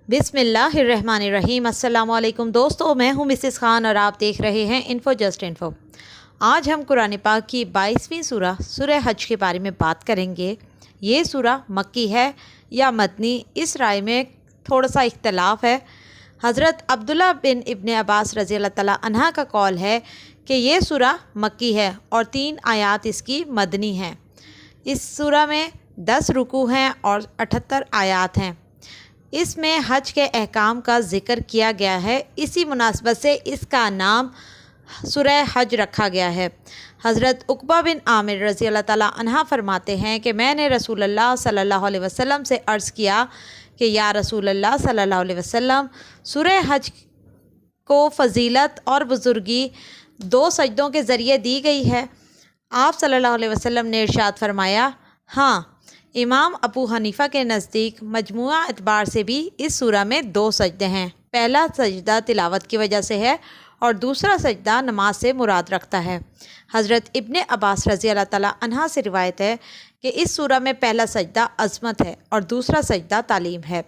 बिस्मिल्लाहिर्रहमानिर्रहीम। अस्सलाम वालेकुम दोस्तों, मैं हूं मिसेस खान और आप देख रहे हैं इन्फो जस्ट इन्फो। आज हम कुरान पाक की 22वीं सूरह हज के बारे में बात करेंगे। ये सूरह मक्की है या मदनी, इस राय में थोड़ा सा इख्तलाफ है। हज़रत अब्दुल्ला बिन इब्ने अब्बास रज़ी अल्लाह तआला अन्हा का कौल है कि ये सूरह मक्की है और 3 आयात इसकी मदनी हैं। इस सूरह में 10 रुकू हैं और 78 आयात हैं। इसमें हज के अहकाम का ज़िक्र किया गया है, इसी मुनासबत से इसका नाम सूरह हज रखा गया है। हज़रत उक़बा बिन आमिर रज़ी अल्लाह तआला अन्हा फरमाते हैं कि मैंने रसूलुल्लाह सल्लल्लाहु अलैहि वसल्लम से अर्ज़ किया कि या रसूलुल्लाह सल्लल्लाहु अलैहि वसल्लम, सूरह हज को फ़जीलत और बुज़ुर्गी 2 सजदों के ज़रिए दी गई है। आप सल्लल्लाहु अलैहि वसल्लम ने इरशाद फरमाया, हाँ, इमाम अबू हनीफ़ा के नज़दीक मजमूआ एतबार से भी इस सूरह में 2 सजदे हैं। पहला सजदा तिलावत की वजह से है और दूसरा सजदा नमाज से मुराद रखता है। हज़रत इब्ने अब्बास रज़ी अल्लाह तआला अन्हा से रिवायत है कि इस सूरह में पहला सजदा अज़मत है और दूसरा सजदा तालीम है।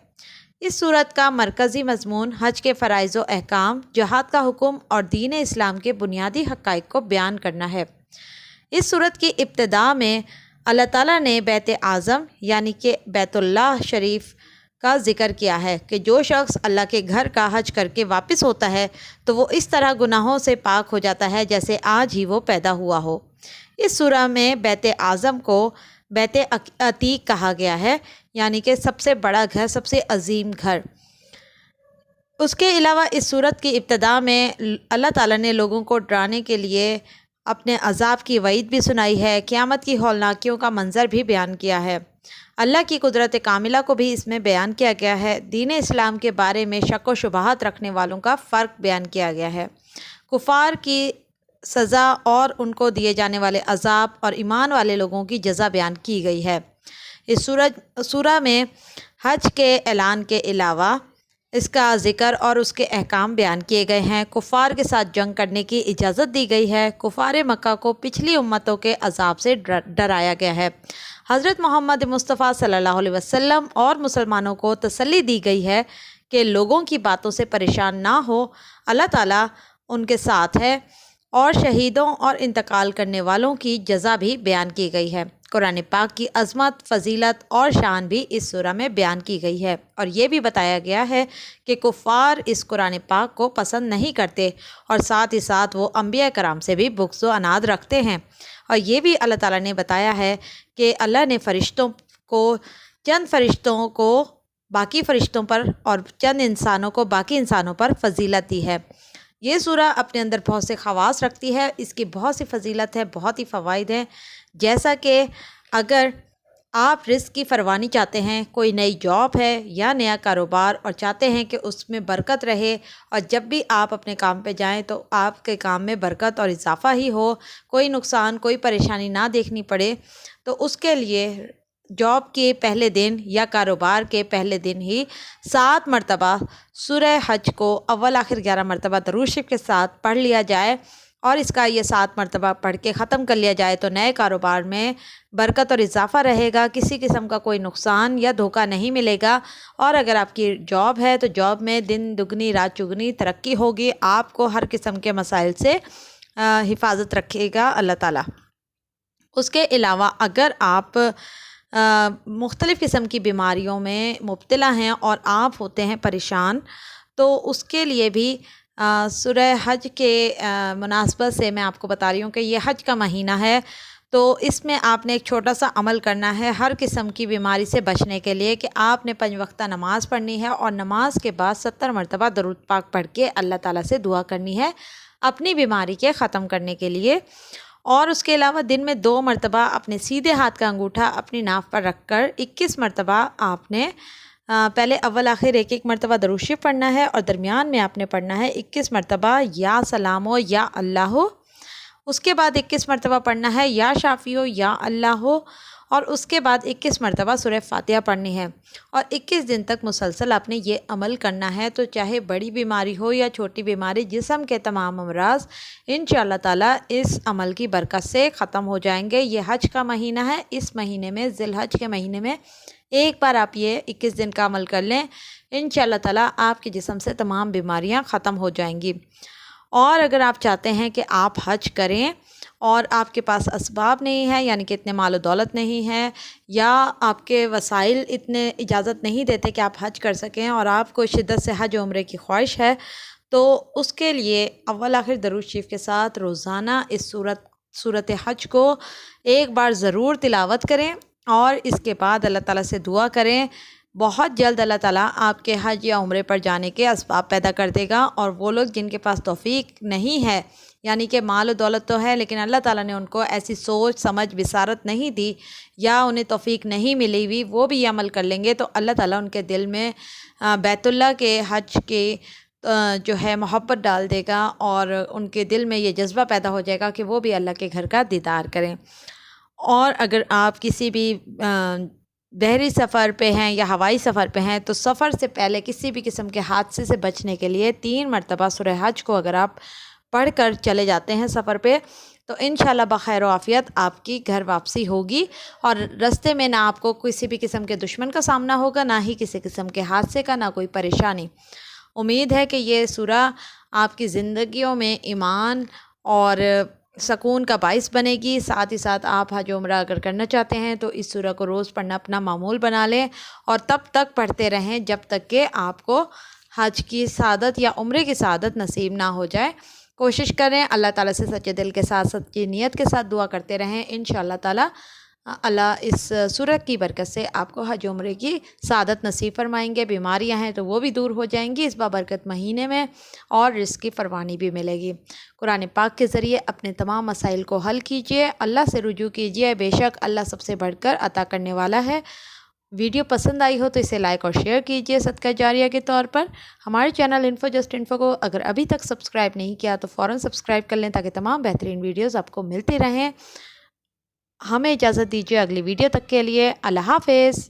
इस सूरत का मरकज़ी मज़मून हज के फ़राइज़ व अहकाम, जहाद का हुक्म और दीन इस्लाम के बुनियादी हक़ाइक़ को बयान करना है। इस सूरत की इब्तिदा में अल्लाह ताला ने बैत आज़म यानी कि बैतुल्लाह शरीफ का ज़िक्र किया है कि जो शख्स अल्लाह के घर का हज करके वापस होता है तो वो इस तरह गुनाहों से पाक हो जाता है जैसे आज ही वो पैदा हुआ हो। इस सूरह में बैत आज़म को बैत अतीक कहा गया है, यानी कि सबसे बड़ा घर, सबसे अजीम घर। उसके अलावा इस सूरत की इब्तिदा में अल्लाह ताला ने लोगों को डराने के लिए अपने अज़ाब की वईद भी सुनाई है, क़यामत की हौलनाकियों का मंज़र भी बयान किया है। अल्लाह की कुदरत कामिला को भी इसमें बयान किया गया है। दीन इस्लाम के बारे में शक व शुबहात रखने वालों का फ़र्क बयान किया गया है। कुफ़ार की सज़ा और उनको दिए जाने वाले अज़ाब और ईमान वाले लोगों की जज़ा बयान की गई है। इस सूरह में हज के ऐलान के अलावा इसका ज़िक्र और उसके अहकाम बयान किए गए हैं। कुफ़ार के साथ जंग करने की इजाज़त दी गई है। कुफ़ार मक्का को पिछली उम्मतों के अज़ाब से डराया गया है। हज़रत मोहम्मद मुस्तफ़ा सल्लल्लाहु अलैहि वसल्लम और मुसलमानों को तसल्ली दी गई है कि लोगों की बातों से परेशान ना हो, अल्लाह ताला उनके साथ है। और शहीदों और इंतकाल करने वालों की जज़ा भी बयान की गई है। कुरान पाक की अज़मत, फ़जीलत और शान भी इस सूरह में बयान की गई है और ये भी बताया गया है कि कुफ़ार इस कुरान पाक को पसंद नहीं करते और साथ ही साथ वो अंबिया कराम से भी बुग़्ज़ व अनाद रखते हैं। और ये भी अल्लाह ताला ने बताया है कि अल्लाह ने चंद फ़रिश्तों को बाकी फ़रिश्तों पर और चंद इंसानों को बाकी इंसानों पर फ़जीलत दी है। ये सूरह अपने अंदर बहुत से ख़वास रखती है, इसकी बहुत सी फ़जीलत है, बहुत ही फ़वाइद हैं। जैसा कि अगर आप रिज़्क़ की फ़रवानी चाहते हैं, कोई नई जॉब है या नया कारोबार और चाहते हैं कि उसमें बरकत रहे और जब भी आप अपने काम पे जाएं तो आपके काम में बरकत और इजाफ़ा ही हो, कोई नुकसान, कोई परेशानी ना देखनी पड़े, तो उसके लिए जॉब के पहले दिन या कारोबार के पहले दिन ही 7 मरतबा सूरह हज को अव्वल आखिर 11 मरतबा दरूद शरीफ के साथ पढ़ लिया जाए और इसका ये 7 मरतबा पढ़ के ख़त्म कर लिया जाए तो नए कारोबार में बरकत और इजाफ़ा रहेगा, किसी किस्म का कोई नुकसान या धोखा नहीं मिलेगा। और अगर आपकी जॉब है तो जॉब में दिन दुगनी रात चुगनी तरक्की होगी, आपको हर किस्म के मसाइल से हिफाजत रखेगा अल्लाह ताला। उसके अलावा अगर आप मुख्तलिफ़ किस्म की बीमारियों में मुब्तला हैं और आप होते हैं परेशान, तो उसके लिए भी सूरह हज के मुनासबत से मैं आपको बता रही हूँ कि ये हज का महीना है, तो इसमें आपने एक छोटा सा अमल करना है हर किस्म की बीमारी से बचने के लिए कि आपने 5 वक्ता नमाज़ पढ़नी है और नमाज के बाद 70 मरतबा दरूद पाक पढ़ के अल्लाह ताला से दुआ करनी है अपनी बीमारी के ख़त्म करने के लिए। और उसके अलावा दिन में 2 मरतबा अपने सीधे हाथ का अंगूठा अपनी नाक पर रखकर 21 मरतबा आपने पहले अव्वल आखिर 1-1 मरतबा दरूद शरीफ पढ़ना है और दरमियान में आपने पढ़ना है 21 मरतबा या सलामो या अल्लाह। اس کے بعد 21 مرتبہ پڑھنا ہے یا شافی ہو یا اللہ ہو، اور اس کے بعد 21 مرتبہ سورہ فاتحہ پڑھنی ہے، اور 21 دن تک مسلسل آپ نے یہ عمل کرنا ہے۔ تو چاہے بڑی بیماری ہو یا چھوٹی بیماری، جسم کے تمام امراض انشاءاللہ تعالیٰ اس عمل کی برکت سے ختم ہو جائیں گے۔ یہ حج کا مہینہ ہے، اس مہینے میں ذی الحج کے مہینے میں ایک بار آپ یہ 21 دن کا عمل کر لیں، انشاءاللہ تعالیٰ آپ کے جسم سے تمام بیماریاں ختم ہو جائیں گی۔ اور اگر آپ چاہتے ہیں کہ آپ حج کریں اور آپ کے پاس اسباب نہیں ہے، یعنی کہ اتنے مال و دولت نہیں ہے، یا آپ کے وسائل اتنے اجازت نہیں دیتے کہ آپ حج کر سکیں، اور آپ کو شدت سے حج و عمرے کی خواہش ہے، تو اس کے لیے اول آخر درود شریف کے ساتھ روزانہ اس صورت حج کو ایک بار ضرور تلاوت کریں، اور اس کے بعد اللہ تعالیٰ سے دعا کریں۔ بہت جلد اللہ تعالیٰ آپ کے حج یا عمرے پر جانے کے اسباب پیدا کر دے گا، اور وہ لوگ جن کے پاس توفیق نہیں ہے، یعنی کہ مال و دولت تو ہے لیکن اللہ تعالیٰ نے ان کو ایسی سوچ سمجھ بصارت نہیں دی، یا انہیں توفیق نہیں ملی ہوئی، وہ بھی یہ عمل کر لیں گے تو اللہ تعالیٰ ان کے دل میں بیت اللہ کے حج کے جو ہے محبت ڈال دے گا، اور ان کے دل میں یہ جذبہ پیدا ہو جائے گا کہ وہ بھی اللہ کے گھر کا دیدار کریں۔ اور اگر آپ کسی بھی بحری سفر پہ ہیں یا ہوائی سفر پہ ہیں، تو سفر سے پہلے کسی بھی قسم کے حادثے سے بچنے کے لیے 3 مرتبہ سورہ حج کو اگر آپ پڑھ کر چلے جاتے ہیں سفر پہ، تو انشاءاللہ بخیر و عافیت آپ کی گھر واپسی ہوگی، اور رستے میں نہ آپ کو کسی بھی قسم کے دشمن کا سامنا ہوگا، نہ ہی کسی قسم کے حادثے کا، نہ کوئی پریشانی۔ امید ہے کہ یہ سورہ آپ کی زندگیوں میں ایمان اور سکون کا باعث بنے گی۔ ساتھ ہی ساتھ آپ حج و عمرہ اگر کرنا چاہتے ہیں تو اس سورہ کو روز پڑھنا اپنا معمول بنا لیں، اور تب تک پڑھتے رہیں جب تک کہ آپ کو حج کی سعادت یا عمرے کی سعادت نصیب نہ ہو جائے۔ کوشش کریں، اللہ تعالیٰ سے سچے دل کے ساتھ سچی نیت کے ساتھ دعا کرتے رہیں، انشاءاللہ تعالیٰ اللہ اس سورت کی برکت سے آپ کو حج عمرے کی سعادت نصیب فرمائیں گے۔ بیماریاں ہیں تو وہ بھی دور ہو جائیں گی اس بابرکت مہینے میں، اور رزق کی فراوانی بھی ملے گی۔ قرآن پاک کے ذریعے اپنے تمام مسائل کو حل کیجئے، اللہ سے رجوع کیجئے، بے شک اللہ سب سے بڑھ کر عطا کرنے والا ہے۔ ویڈیو پسند آئی ہو تو اسے لائک اور شیئر کیجئے صدقہ جاریہ کے طور پر۔ ہمارے چینل انفو جسٹ انفو کو اگر ابھی تک سبسکرائب نہیں کیا تو فوراً سبسکرائب کر لیں، تاکہ تمام بہترین ویڈیوز آپ کو ملتی رہیں۔ ہمیں اجازت دیجیے اگلی ویڈیو تک کے لیے۔ اللہ حافظ۔